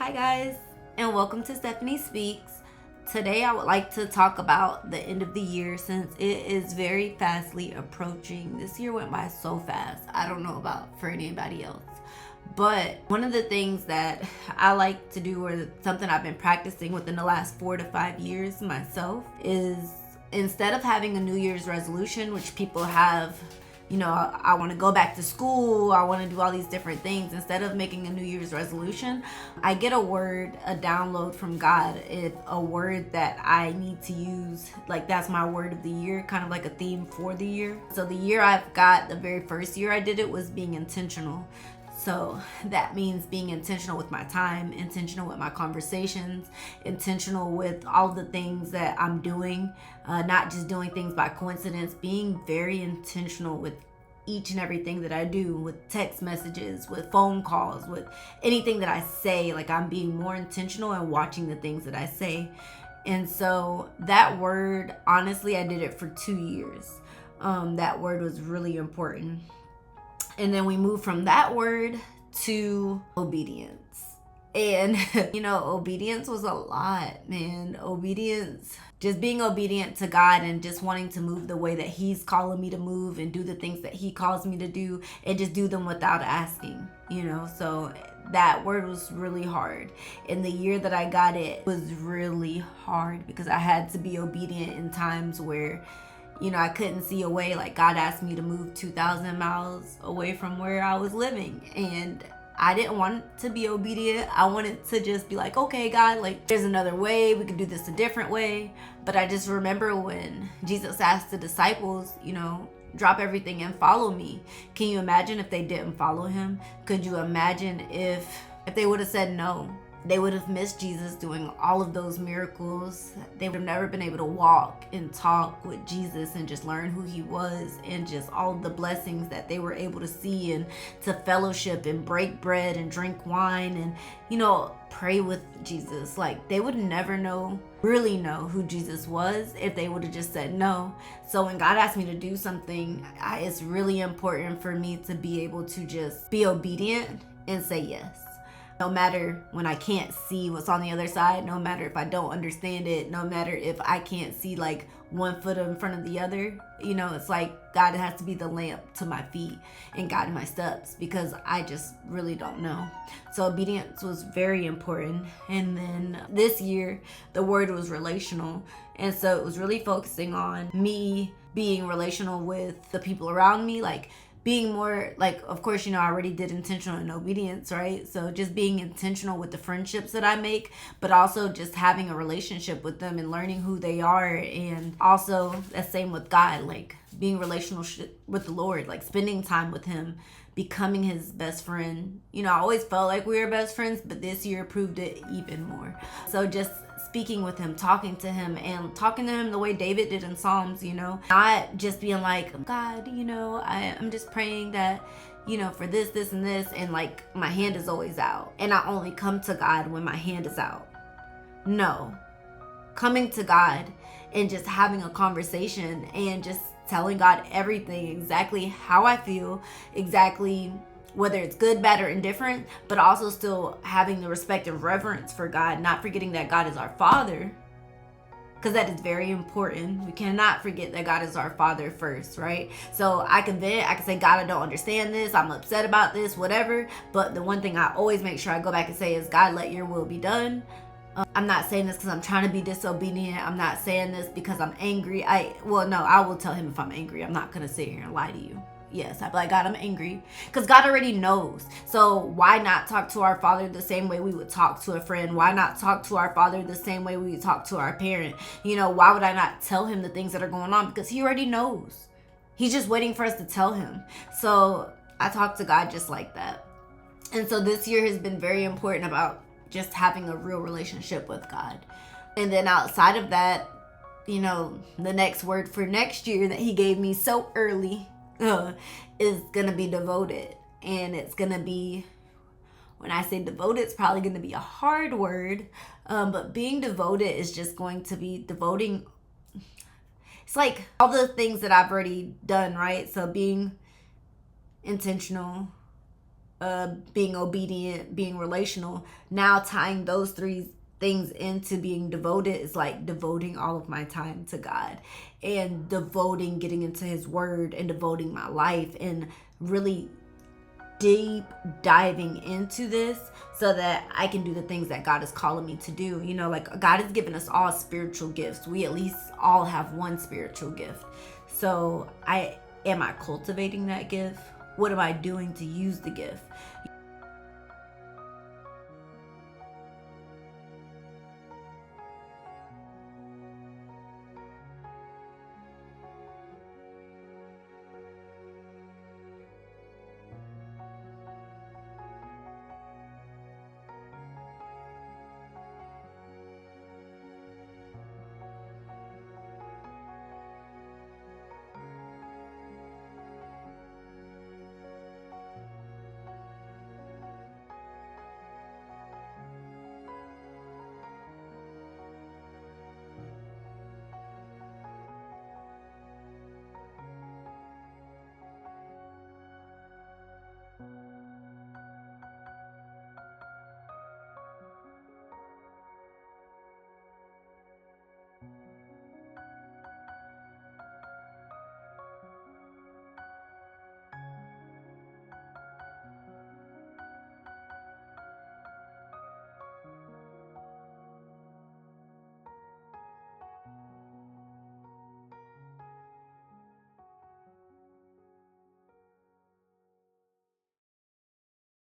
Hi guys, and welcome to Stephanie Speaks. Today I would like to talk about the end of the year since it is very fastly approaching. This year went by so fast. I don't know about for anybody else. But one of the things that I like to do, or something I've been practicing within the last 4 to 5 years myself, is instead of having a New Year's resolution, which people have, I want to go back to school, I want to do all these different things. Instead of making a New Year's resolution, I get a word, a download from God, a word that I need to use. Like, that's my word of the year, kind of like a theme for the year. So the year I've got, the very first year I did it, was being intentional. So that means being intentional with my time, intentional with my conversations, intentional with all the things that I'm doing, not just doing things by coincidence, being very intentional with each and everything that I do, with text messages, with phone calls, with anything that I say. Like, I'm being more intentional and watching the things that I say. And so that word, honestly, I did it for 2 years. That word was really important. And then we moved from that word to obedience. And, obedience was a lot, man. Obedience, just being obedient to God and just wanting to move the way that He's calling me to move and do the things that He calls me to do and just do them without asking, So that word was really hard. And the year that I got it was really hard because I had to be obedient in times where I couldn't see a way. Like, God asked me to move 2,000 miles away from where I was living. And I didn't want to be obedient. I wanted to just be like, okay, God, like, there's another way. We could do this a different way. But I just remember when Jesus asked the disciples, drop everything and follow me. Can you imagine if they didn't follow Him? Could you imagine if they would have said no? They would have missed Jesus doing all of those miracles. They would have never been able to walk and talk with Jesus and just learn who He was, and just all of the blessings that they were able to see, and to fellowship and break bread and drink wine and, pray with Jesus. Like, they would never really know who Jesus was if they would have just said no. So when God asked me to do something, it's really important for me to be able to just be obedient and say yes. No matter when I can't see what's on the other side, no matter if I don't understand it, no matter if I can't see like one foot in front of the other, it's like God has to be the lamp to my feet and guide my steps, because I just really don't know. So obedience was very important. And then this year, the word was relational. And so it was really focusing on me being relational with the people around me, like being more like, of course, I already did intentional and obedience, right? So just being intentional with the friendships that I make, but also just having a relationship with them and learning who they are. And also the same with God, like being relational with the Lord, like spending time with Him, becoming His best friend. I always felt like we were best friends, but this year proved it even more. So just speaking with Him, talking to Him, and talking to Him the way David did in Psalms, not just being like, God, I'm just praying that, for this, and this, and like my hand is always out. And I only come to God when my hand is out. No. Coming to God and just having a conversation and just telling God everything, exactly how I feel, exactly whether it's good, bad, or indifferent, but also still having the respect and reverence for God, not forgetting that God is our Father, because that is very important. We cannot forget that God is our Father first, right? So I can say, God, I don't understand this, I'm upset about this, whatever, but the one thing I always make sure I go back and say is, God, let your will be done. I'm not saying this because I'm trying to be disobedient. I'm not saying this because I'm angry. I will tell Him if I'm angry. I'm not going to sit here and lie to you. Yes, I'd be like, God, I'm angry. Because God already knows. So why not talk to our Father the same way we would talk to a friend? Why not talk to our Father the same way we would talk to our parent? Why would I not tell Him the things that are going on? Because He already knows. He's just waiting for us to tell Him. So I talk to God just like that. And so this year has been very important about just having a real relationship with God. And then outside of that, the next word for next year that He gave me so early is gonna be devoted. And it's gonna be, when I say devoted, it's probably gonna be a hard word, but being devoted is just going to be devoting. It's like all the things that I've already done, right? So being intentional, being obedient, being relational. Now tying those three things into being devoted is like devoting all of my time to God, and devoting getting into his word, and devoting my life, and really deep diving into this so that I can do the things that God is calling me to do. You know, like God has given us all spiritual gifts. We at least all have one spiritual gift. So am I cultivating that gift? What am I doing to use the gift?